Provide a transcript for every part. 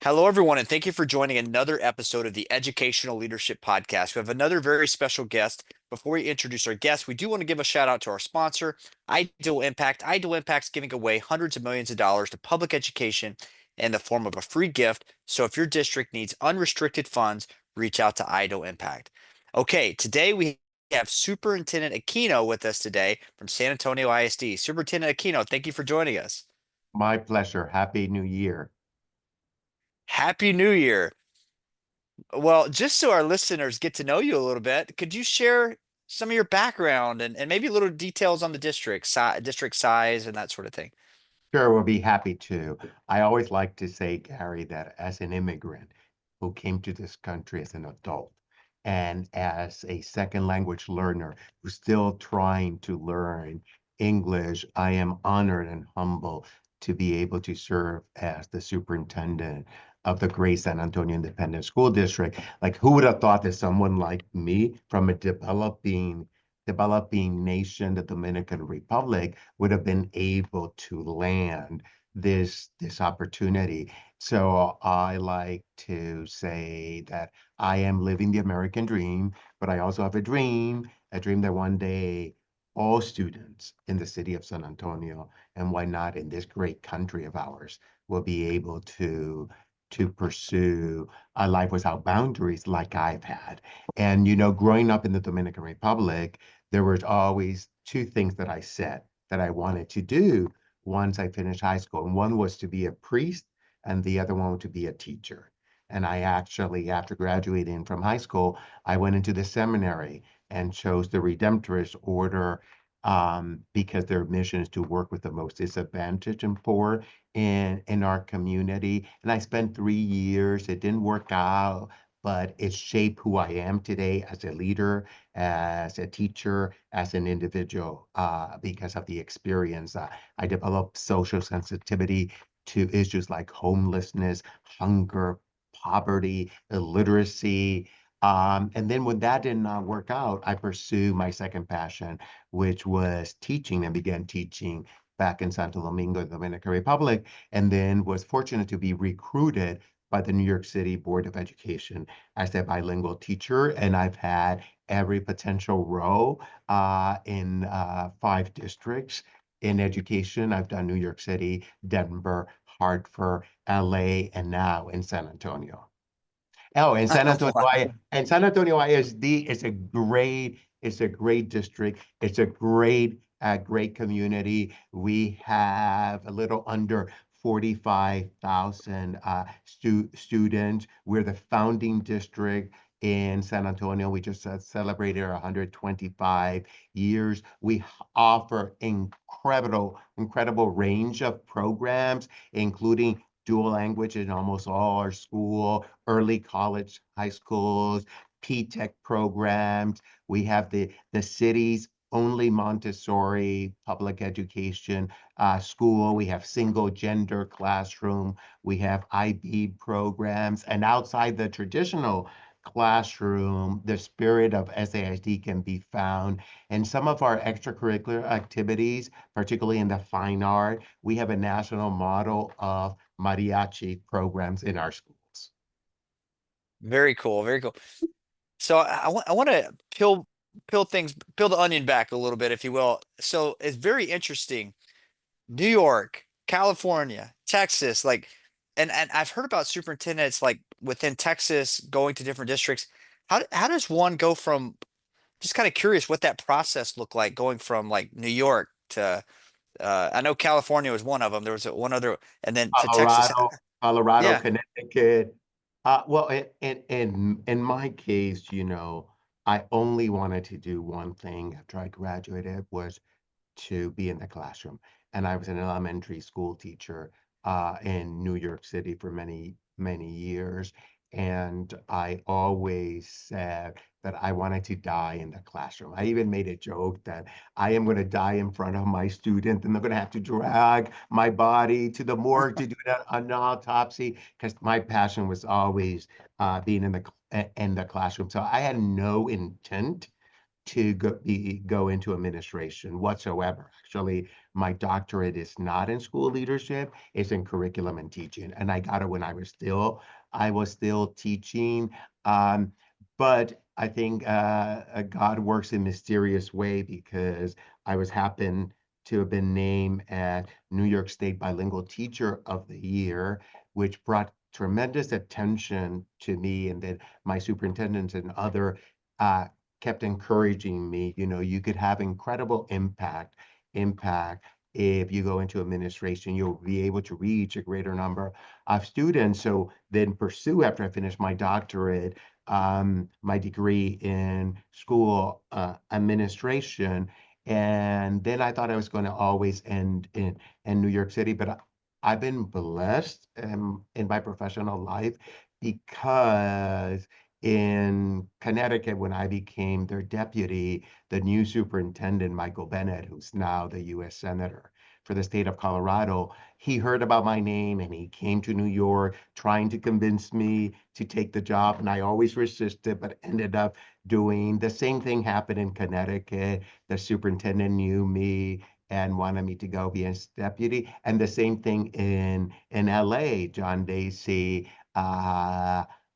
Hello, everyone, and thank you for joining another episode of the Educational Leadership Podcast. We have another very special guest. Before we introduce our guest, we do want to give a shout out to our sponsor, Ideal Impact. Ideal Impact's giving away hundreds of millions of dollars to public education in the form of a free gift. So if your district needs unrestricted funds, reach out to Ideal Impact. Okay, today we have Superintendent Aquino with us today from San Antonio ISD. Superintendent Aquino, thank you for joining us. My pleasure. Happy New Year. Happy New Year. Well, just so our listeners get to know you a little bit, could you share some of your background and maybe little details on the district size and that sort of thing? Sure, we'll be happy to. I always like to say, Gary, that as an immigrant who came to this country as an adult and as a second language learner who's still trying to learn English, I am honored and humble to be able to serve as the superintendent of the Great San Antonio Independent School District. Like, who would have thought that someone like me from a developing nation, the Dominican Republic, would have been able to land this opportunity. So I like to say that I am living the American dream, but I also have a dream that one day all students in the city of San Antonio, and why not in this great country of ours, will be able to pursue a life without boundaries like I've had. And growing up in the Dominican Republic, there was always two things that I said that I wanted to do once I finished high school. And one was to be a priest, and the other one to be a teacher. And I actually, after graduating from high school, I went into the seminary and chose the Redemptorist order because their mission is to work with the most disadvantaged and poor in our community. And I spent 3 years. It didn't work out, but it shaped who I am today as a leader, as a teacher, as an individual, because of the experience. I developed social sensitivity to issues like homelessness, hunger, poverty, illiteracy. And then when that did not work out, I pursued my second passion, which was teaching, and began teaching back in Santo Domingo, Dominican Republic, and then was fortunate to be recruited by the New York City Board of Education as a bilingual teacher. And I've had every potential role in 5 districts in education. I've done New York City, Denver, Hartford, LA, and now in San Antonio. Oh, and San Antonio ISD is a great district. It's a great community. We have a little under 45,000 students. We're the founding district in San Antonio. We just celebrated our 125 years. We offer incredible range of programs, including dual language in almost all our school, early college, high schools, P-Tech programs. We have the city's only Montessori public education school. We have single gender classroom. We have IB programs. And outside the traditional classroom, the spirit of SAID can be found in some of our extracurricular activities, particularly in the fine art. We have a national model of mariachi programs in our schools. Very cool, very cool. So I want to peel the onion back a little bit, if you will. So it's very interesting. New York, California, Texas, like, and I've heard about superintendents like within Texas going to different districts. How does one go from just kind of curious what that process looked like going from like New York to I know California was one of them. There was one other, and then to Texas. Colorado, Yeah, Connecticut. Well, in my case, I only wanted to do one thing after I graduated, was to be in the classroom. And I was an elementary school teacher in New York City for many, many years. And I always said that I wanted to die in the classroom. I even made a joke that I am going to die in front of my student, and they're going to have to drag my body to the morgue to do an autopsy, because my passion was always being in the classroom. So I had no intent to go into administration whatsoever. Actually, my doctorate is not in school leadership, it's in curriculum and teaching. And I got it when I was still teaching. Um, but I think God works in mysterious way because I was happened to have been named as New York State Bilingual Teacher of the Year, which brought tremendous attention to me, and then my superintendents and other uh, kept encouraging me. You know, you could have incredible impact if you go into administration. You'll be able to reach a greater number of students. So then pursue, after I finish my doctorate, my degree in school administration. And then I thought I was going to always end in New York City, but I've been blessed in my professional life because in Connecticut, when I became their deputy, the new superintendent, Michael Bennett, who's now the US Senator for the state of Colorado, he heard about my name and he came to New York trying to convince me to take the job. And I always resisted, but ended up doing the same thing happened in Connecticut. The superintendent knew me and wanted me to go be his deputy. And the same thing in LA, John Dacey.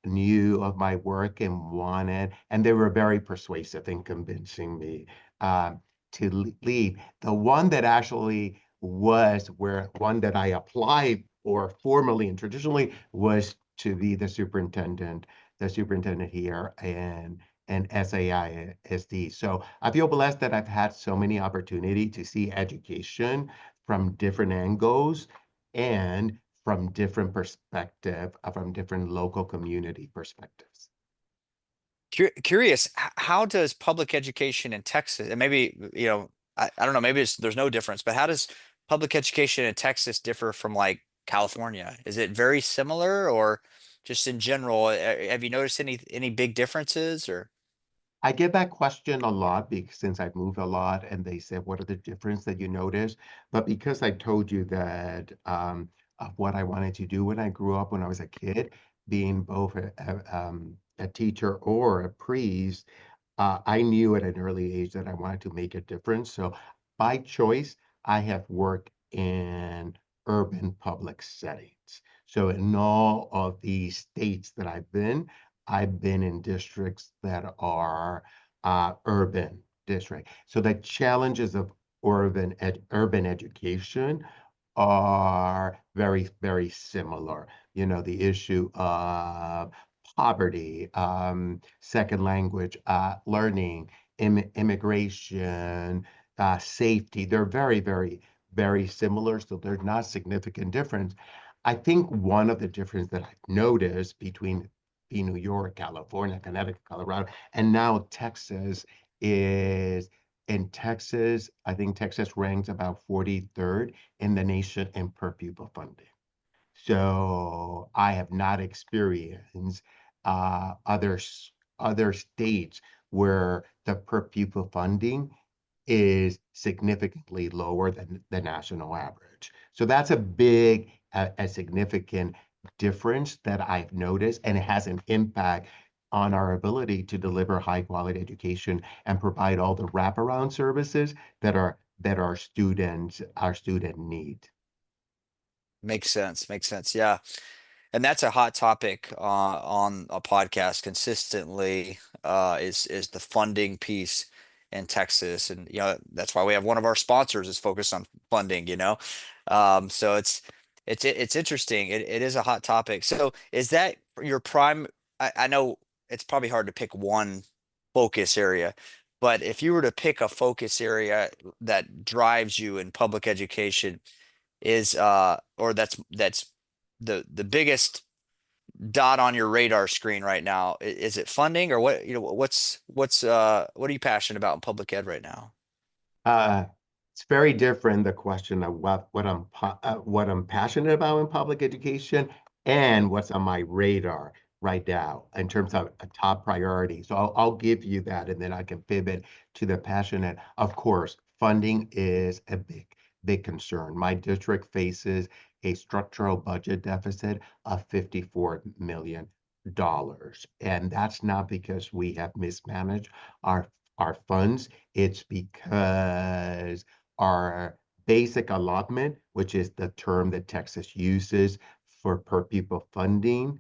Knew of my work and wanted, and they were very persuasive in convincing me to leave. The one that actually was where one that I applied for formally and traditionally was to be the superintendent here and SAISD. So I feel blessed that I've had so many opportunity to see education from different angles and from different perspective, from different local community perspectives. Curious, how does public education in Texas, and maybe, I don't know, maybe there's no difference, but how does public education in Texas differ from like California? Is it very similar or just in general? Have you noticed any big differences or? I get that question a lot because since I've moved a lot and they said, what are the difference that you notice? But because I told you that of what I wanted to do when I grew up when I was a kid, being both a teacher or a priest, I knew at an early age that I wanted to make a difference. So by choice, I have worked in urban public settings. So in all of the states that I've been in districts that are urban district. So the challenges of urban education are very, very similar. You know, the issue of poverty, second language learning, immigration, safety. They're very, very, very similar. So they're not significant difference. I think one of the differences that I've noticed between New York, California, Connecticut, Colorado, and now Texas is in Texas, I think Texas ranks about 43rd in the nation in per pupil funding. So I have not experienced other states where the per pupil funding is significantly lower than the national average. So that's a significant difference that I've noticed, and it has an impact on our ability to deliver high quality education and provide all the wraparound services that our student need. Makes sense. Makes sense. Yeah. And that's a hot topic on a podcast consistently, is the funding piece in Texas, and that's why we have one of our sponsors is focused on funding. So it's interesting. It is a hot topic. So is that your prime? I know it's probably hard to pick one focus area, but if you were to pick a focus area that drives you in public education, is or that's the biggest dot on your radar screen right now? Is it funding or what, what are you passionate about in public ed right now? Uh, it's very different, the question of what I'm passionate about in public education and what's on my radar right now in terms of a top priority. So I'll give you that and then I can pivot to the passionate. Of course, funding is a big concern. My district faces a structural budget deficit of $54 million. And that's not because we have mismanaged our our funds. It's because our basic allotment, which is the term that Texas uses for per pupil funding,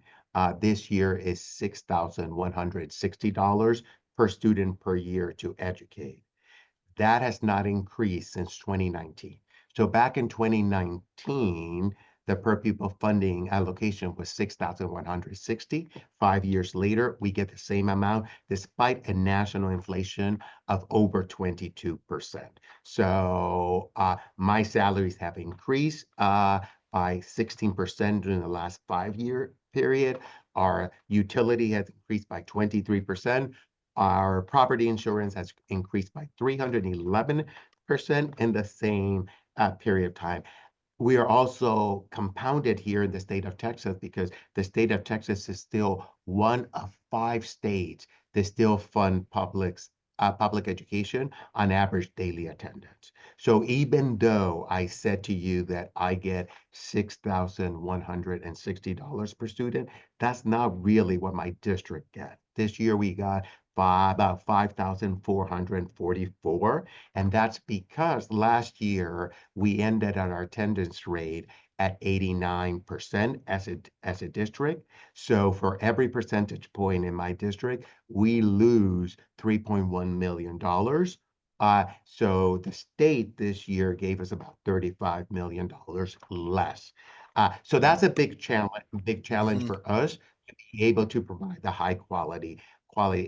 this year is $6,160 per student per year to educate. That has not increased since 2019. So back in 2019, the per pupil funding allocation was 6,160. 5 years later, we get the same amount despite a national inflation of over 22%. So my salaries have increased by 16% during the last 5 year period. Our utility has increased by 23%. Our property insurance has increased by 311% in the same period of time. We are also compounded here in the state of Texas because the state of Texas is still one of 5 states that still fund public education on average daily attendance. So even though I said to you that I get $6,160 per student, that's not really what my district gets. This year we got about 5,444, and that's because last year we ended at our attendance rate at 89% as a district. So for every percentage point in my district, we lose $3.1 million. So the state this year gave us about $35 million less. So that's a big challenge Mm-hmm. for us to be able to provide the high quality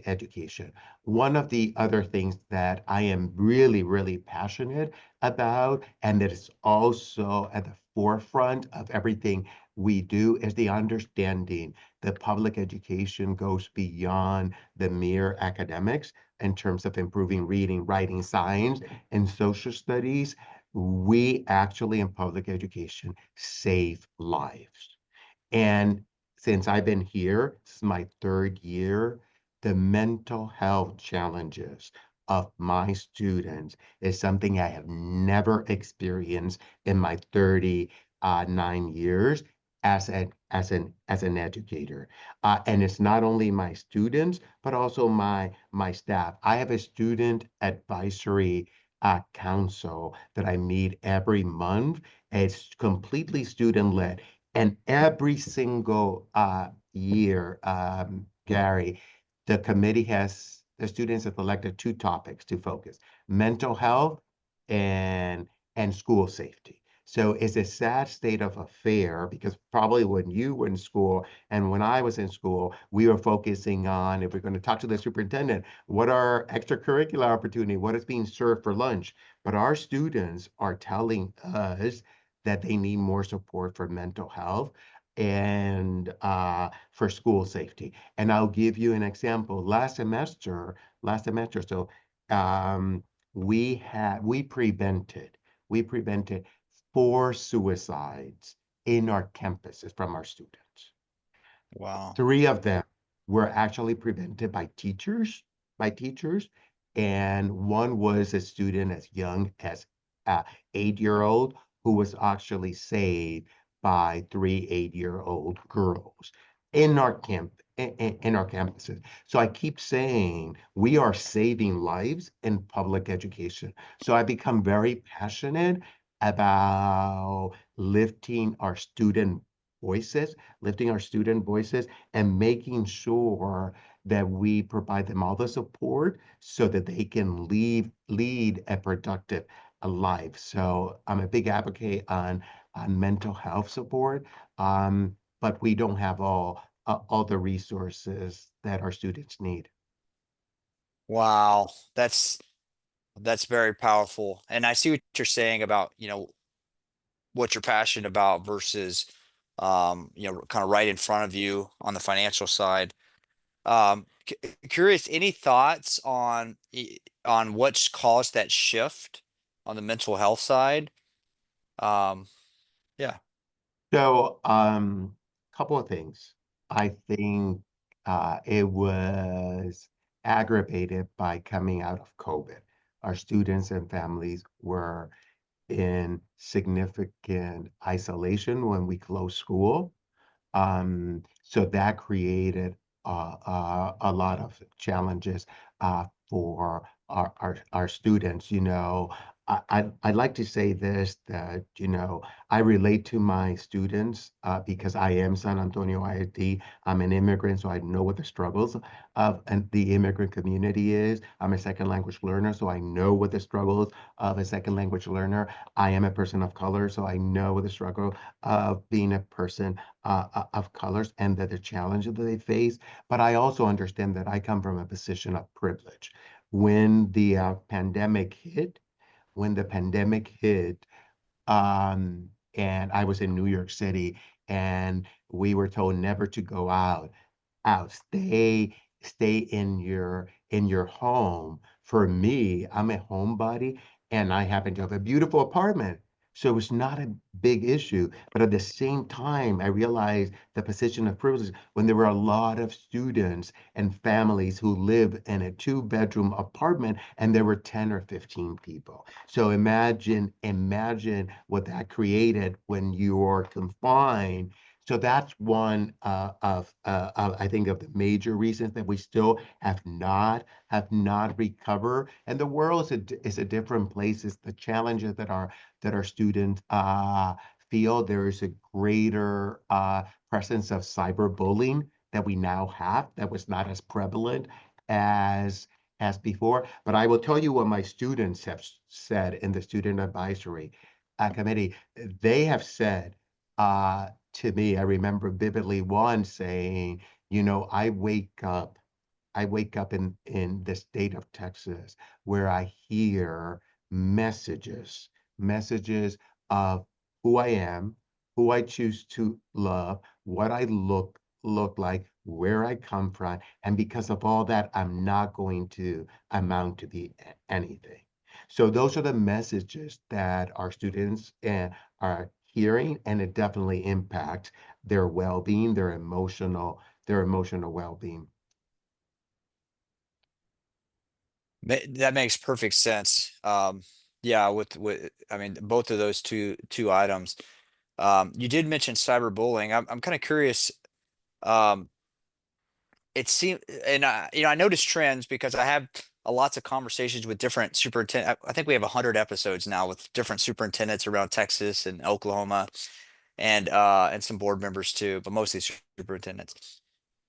education. One of the other things that I am really, really passionate about, and that is also at the forefront of everything we do, is the understanding that public education goes beyond the mere academics in terms of improving reading, writing, science, and social studies. We actually, in public education, save lives. And since I've been here, this is my 3rd year, the mental health challenges of my students is something I have never experienced in my 39 years as an educator. And it's not only my students, but also my staff. I have a student advisory council that I meet every month. It's completely student led. And every single year, Gary, the students have elected 2 topics to focus: mental health and school safety. So it's a sad state of affair because probably when you were in school and when I was in school, we were focusing on, if we're going to talk to the superintendent, what are extracurricular opportunity, what is being served for lunch. But our students are telling us that they need more support for mental health and for school safety. And I'll give you an example. Last semester, so um, we prevented 4 suicides in our campuses from our students. Wow. 3 of them were actually prevented by teachers, and one was a student as young as 8-year-old who was actually saved by 3 8-year-old girls in our campuses. So I keep saying we are saving lives in public education. So I become very passionate about voices, lifting our student voices and making sure that we provide them all the support so that they can lead a productive life. So I'm a big advocate on mental health support, but we don't have all the resources that our students need. Wow. That's very powerful. And I see what you're saying about, what you're passionate about versus kind of right in front of you on the financial side. Curious, any thoughts on what's caused that shift on the mental health side? Um, yeah. So, couple of things. I think it was aggravated by coming out of COVID. Our students and families were in significant isolation when we closed school. So that created a lot of challenges for our students. I'd like to say this, that I relate to my students because I am San Antonio ISD. I'm an immigrant, so I know what the struggles of and the immigrant community is. I'm a second language learner, so I know what the struggles of a second language learner. I am a person of color, so I know the struggle of being a person of colors and the challenges that they face. But I also understand that I come from a position of privilege. When the when the pandemic hit, and I was in New York City, and we were told never to go out. Stay in your home. For me, I'm a homebody and I happen to have a beautiful apartment. So it's not a big issue. But at the same time, I realized the position of privilege when there were a lot of students and families who live in a two-bedroom apartment and there were 10 or 15 people. So imagine what that created when you're confined. So that's one I think of the major reasons that we still have not recovered. And the world is a different place. It's the challenges that our students feel. There is a greater presence of cyberbullying that we now have that was not as prevalent as as before. But I will tell you what my students have said in the student advisory committee. They have said to me, I remember vividly one saying, I wake up in the state of Texas where I hear messages, messages of who I am, who I choose to love, what I look like, where I come from, and because of all that, I'm not going to amount to be anything. So those are the messages that our students are hearing, and it definitely impacts their well-being, their emotional well-being. That makes perfect sense. Yeah, with I mean both of those two items. You did mention cyberbullying. I'm kind of curious. Um, it seems, and I noticed trends because I have lots of conversations with different superintendent. I think we have 100 episodes now with different superintendents around Texas and Oklahoma, and some board members too, but mostly superintendents.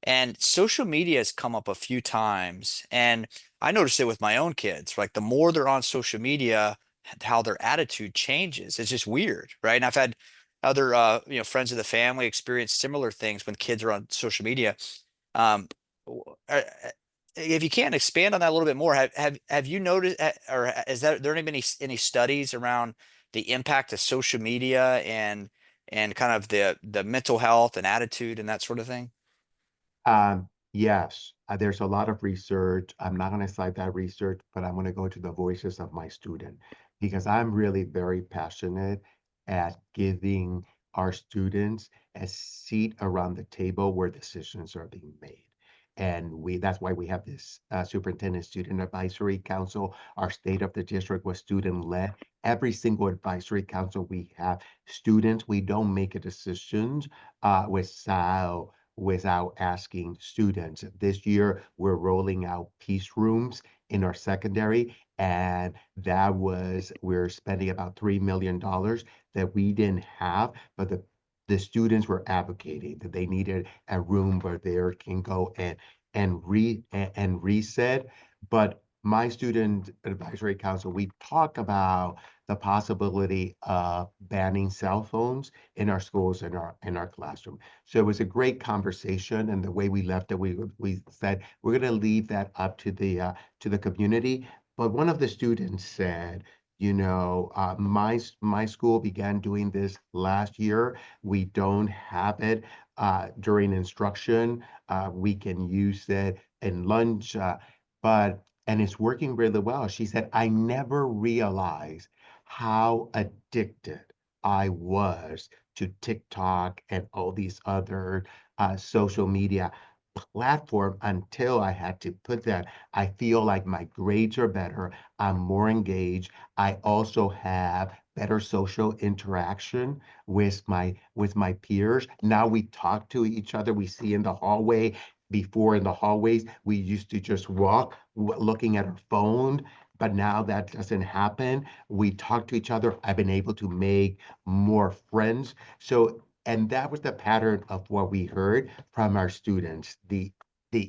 And social media has come up a few times, and I noticed it with my own kids. Like the more they're on social media, how their attitude changes. It's just weird, right? And I've had other friends of the family experience similar things when kids are on social media. Um, if you can expand on that a little bit more, have you noticed, or is there any studies around the impact of social media and kind of the mental health and attitude and that sort of thing? Yes, there's a lot of research. I'm not going to cite that research, but I'm going to go to the voices of my student because I'm really very passionate at giving our students a seat around the table where decisions are being made. And that's why we have this Superintendent Student Advisory Council. Our state of the district was student led. Every single advisory council we have students. We don't make a decision without asking students. This year, we're rolling out peace rooms in our secondary, and we're spending about $3 million that we didn't have, but the students were advocating that they needed a room where they can go and reset. But my student advisory council, we talk about the possibility of banning cell phones in our schools and our classroom. So it was a great conversation, and the way we left it, we said we're going to leave that up to the community. But one of the students said, my school began doing this last year. We don't have it during instruction. We can use it in lunch, but and it's working really well. She said, I never realized how addicted I was to TikTok and all these other social media platform until I had to put that. I feel like my grades are better. I'm more engaged. I also have better social interaction with my peers. Now we talk to each other. We see in the hallway before in the hallways, we used to just walk looking at our phone, but now that doesn't happen. We talk to each other. I've been able to make more friends. So, and that was the pattern of what we heard from our students, the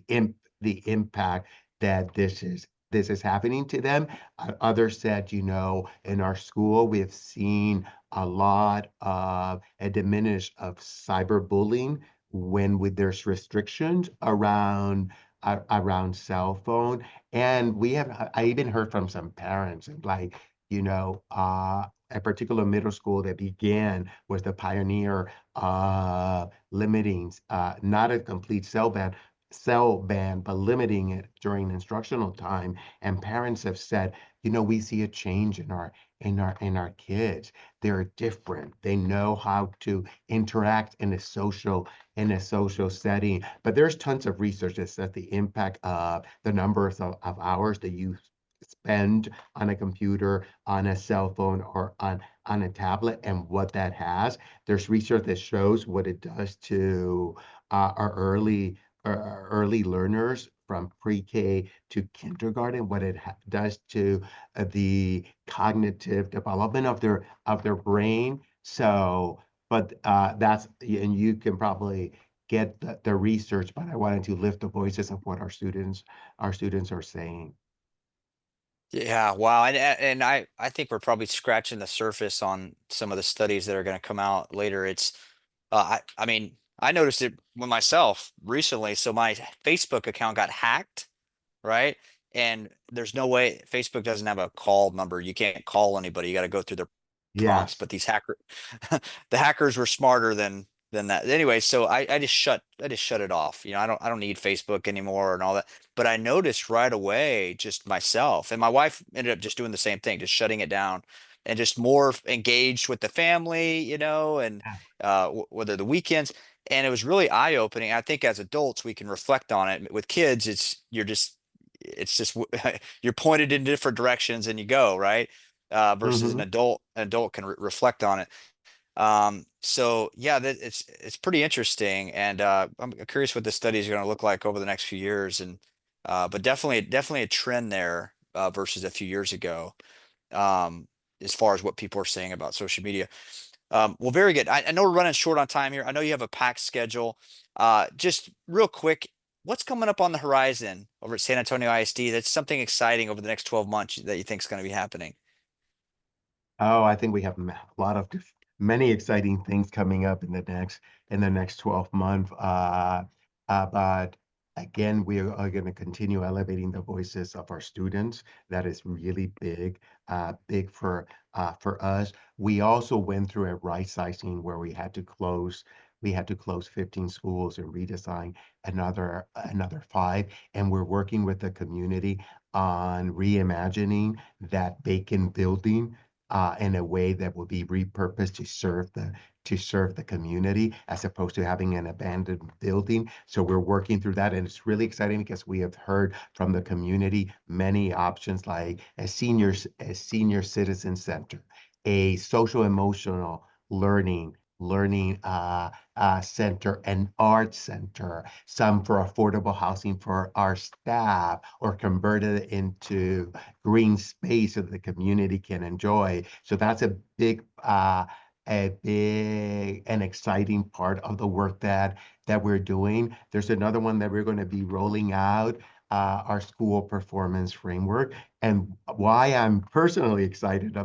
impact that this is happening to them. Others said, in our school, we have seen a lot of a diminish of cyberbullying when there's restrictions around cell phone. And I even heard from some parents like, a particular middle school that began was the pioneer limiting not a complete cell ban, but limiting it during instructional time. And parents have said, we see a change in our kids. They're different. They know how to interact in a social setting. But there's tons of research that says the impact of the numbers of hours that you spend on a computer, on a cell phone, or on a tablet, and what that has. There's research that shows what it does to our early learners from pre-K to kindergarten, what it does to the cognitive development of their brain. So, but and you can probably get the research, but I wanted to lift the voices of what our students are saying. Yeah, wow. And I think we're probably scratching the surface on some of the studies that are going to come out later. It's I mean, I noticed it with myself recently. So my Facebook account got hacked, right? And there's no way Facebook doesn't have a call number. You can't call anybody. You got to go through their prompts. Yes. But the hackers were smarter than that. Anyway, so I just shut it off. I don't need Facebook anymore and all that. But I noticed right away, just myself and my wife ended up just doing the same thing, just shutting it down and just more engaged with the family, and whether the weekends. And it was really eye-opening. I think as adults, we can reflect on it. With kids, it's just you're pointed in different directions and you go, right? Versus an Hmm. adult can reflect on it. So yeah, it's pretty interesting, and I'm curious what the study is going to look like over the next few years, and but definitely a trend there versus a few years ago, um, as far as what people are saying about social media. Well, very good. I know we're running short on time here. I know you have a packed schedule. Just real quick, what's coming up on the horizon over at San Antonio ISD? That's something exciting over the next 12 months that you think is going to be happening. Oh, I think we have a lot of many exciting things coming up in the next 12 months. But again, we are going to continue elevating the voices of our students. That is really big for us. We also went through a right sizing where we had to close 15 schools and redesign another five. And we're working with the community on reimagining that vacant building in a way that will be repurposed to serve the community as opposed to having an abandoned building. So we're working through that, and it's really exciting because we have heard from the community many options like a senior citizen center, a social emotional learning center, an art center, some for affordable housing for our staff, or converted it into green space so that the community can enjoy. So that's a big and exciting part of the work that we're doing. There's another one that we're going to be rolling out, our school performance framework. And why I'm personally excited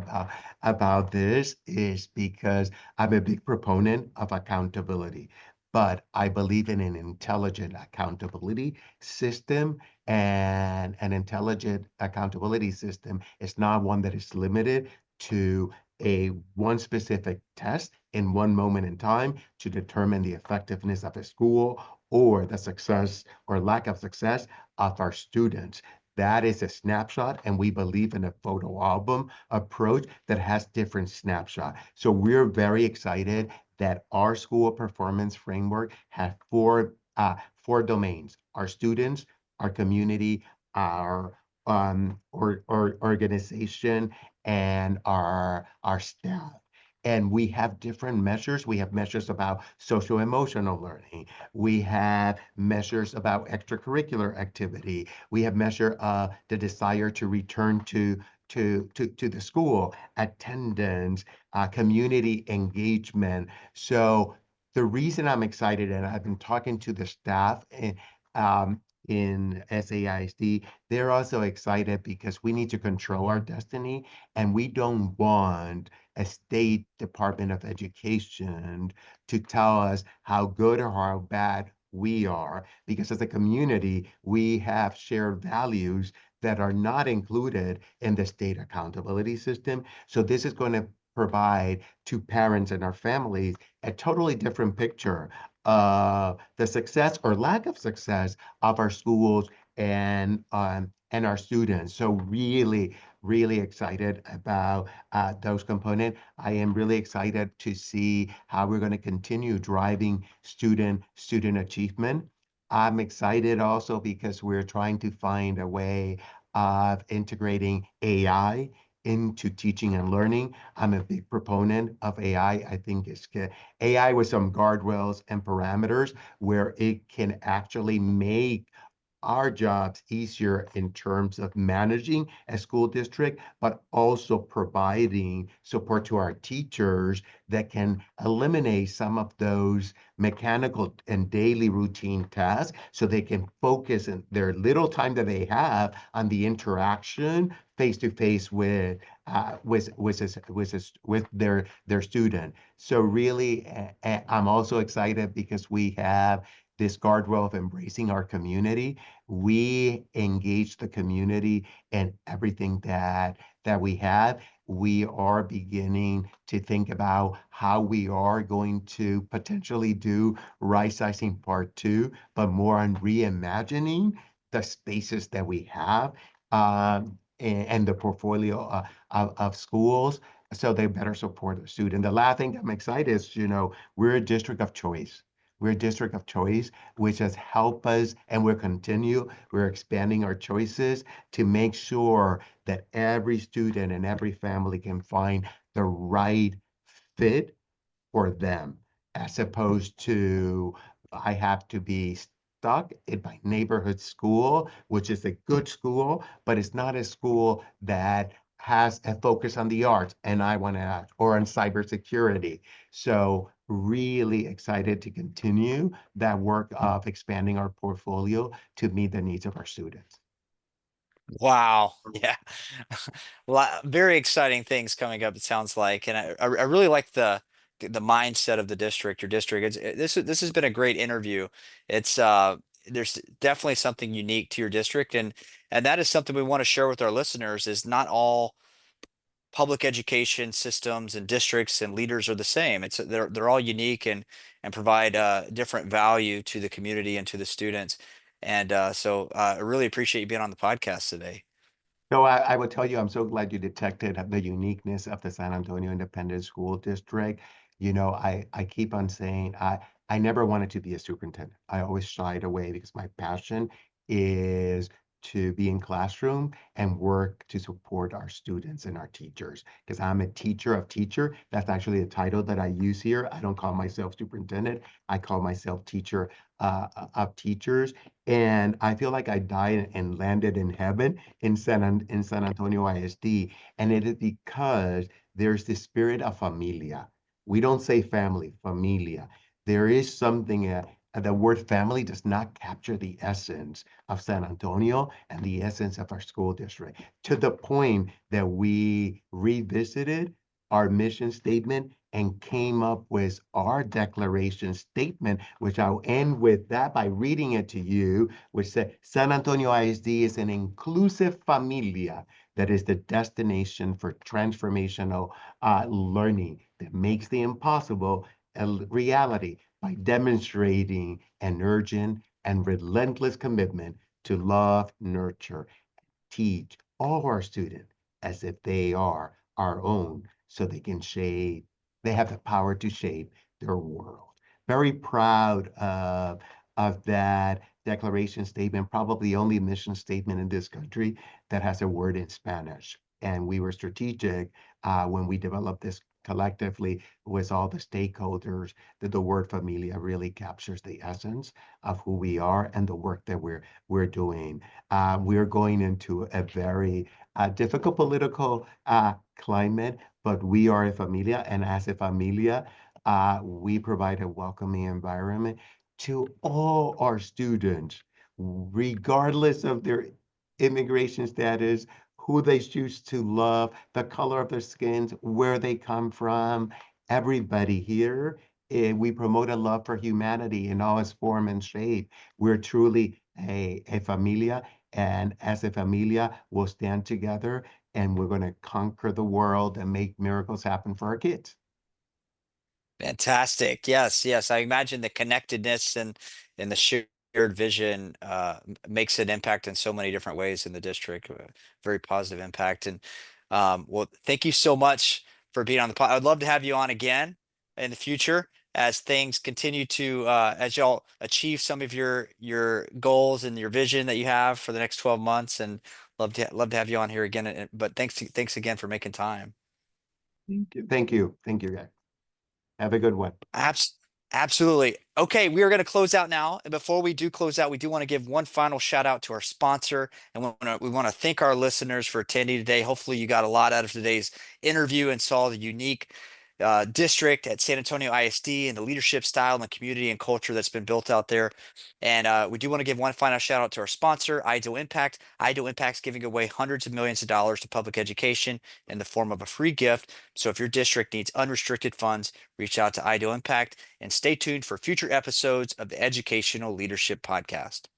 about this is because I'm a big proponent of accountability. But I believe in an intelligent accountability system, and an intelligent accountability system is not one that is limited to a one specific test in one moment in time to determine the effectiveness of a school or the success or lack of success of our students. That is a snapshot, and we believe in a photo album approach that has different snapshots. So we're very excited that our school performance framework has four domains: our students, our community, our organization, and our staff. And we have different measures. We have measures about social emotional learning. We have measures about extracurricular activity. We have measure the desire to return to the school, attendance, community engagement. So the reason I'm excited, and I've been talking to the staff in SAISD, they're also excited because we need to control our destiny, and we don't want a state Department of Education to tell us how good or how bad we are, because as a community, we have shared values that are not included in the state accountability system. So this is going to provide to parents and our families a totally different picture of the success or lack of success of our schools and our students. So really, really excited about those components. I am really excited to see how we're going to continue driving student achievement. I'm excited also because we're trying to find a way of integrating AI into teaching and learning. I'm a big proponent of AI. I think it's good. AI with some guardrails and parameters where it can actually make our jobs easier in terms of managing a school district, but also providing support to our teachers that can eliminate some of those mechanical and daily routine tasks so they can focus in their little time that they have on the interaction face to face with their student. So really, I'm also excited because we have this guardrail of embracing our community. We engage the community in everything that we have. We are beginning to think about how we are going to potentially do right sizing part two, but more on reimagining the spaces that we have and the portfolio of schools so they better support the student. The last thing I'm excited is, we're a district of choice. We're a district of choice, which has helped us, and we'll continue. We're expanding our choices to make sure that every student and every family can find the right fit for them, as opposed to I have to be stuck in my neighborhood school, which is a good school, but it's not a school that has a focus on the arts and I want to or on cybersecurity. So really excited to continue that work of expanding our portfolio to meet the needs of our students. Wow. Yeah. Very exciting things coming up, it sounds like. And I really like the mindset of the district, your district. This has been a great interview. It's there's definitely something unique to your district, and that is something we want to share with our listeners is not all public education systems and districts and leaders are the same. They're all unique and provide different value to the community and to the students. And I really appreciate you being on the podcast today. No, I will tell you, I'm so glad you detected the uniqueness of the San Antonio Independent School District. I keep on saying I never wanted to be a superintendent. I always shied away because my passion is to be in classroom and work to support our students and our teachers. Because I'm a teacher of teacher. That's actually a title that I use here. I don't call myself superintendent. I call myself teacher of teachers. And I feel like I died and landed in heaven in San Antonio ISD, and it is because there's the spirit of familia. We don't say family, familia. There is something. The word family does not capture the essence of San Antonio and the essence of our school district to the point that we revisited our mission statement and came up with our declaration statement, which I'll end with that by reading it to you, which said San Antonio ISD is an inclusive familia that is the destination for transformational learning that makes the impossible a reality by demonstrating an urgent and relentless commitment to love, nurture, teach all our students as if they are our own so they can shape, they have the power to shape their world. Very proud of that declaration statement, probably the only mission statement in this country that has a word in Spanish. And we were strategic when we developed this collectively with all the stakeholders, that the word familia really captures the essence of who we are and the work that we're doing. We're going into a very difficult political climate, but we are a familia, and as a familia, we provide a welcoming environment to all our students, regardless of their immigration status, who they choose to love, the color of their skins, where they come from. Everybody here, we promote a love for humanity in all its form and shape. We're truly a familia, and as a familia, we'll stand together and we're going to conquer the world and make miracles happen for our kids. Fantastic. Yes, yes. I imagine the connectedness and the shared vision makes an impact in so many different ways in the district. Very positive impact. And well, thank you so much for being on the pod. I'd love to have you on again in the future as things continue to as y'all achieve some of your goals and your vision that you have for the next 12 months. And love to have you on here again. But thanks again for making time. Thank you. Thank you. Thank you, guys. Have a good one. Abs Absolutely. Okay, we are going to close out now. And before we do close out, we do want to give one final shout out to our sponsor. And we want to thank our listeners for attending today. Hopefully, you got a lot out of today's interview and saw the unique district at San Antonio ISD and the leadership style and the community and culture that's been built out there. And we do want to give one final shout out to our sponsor, Ideal Impact. Ideal Impact's giving away hundreds of millions of dollars to public education in the form of a free gift. So if your district needs unrestricted funds, reach out to Ideal Impact and stay tuned for future episodes of the Educational Leadership Podcast.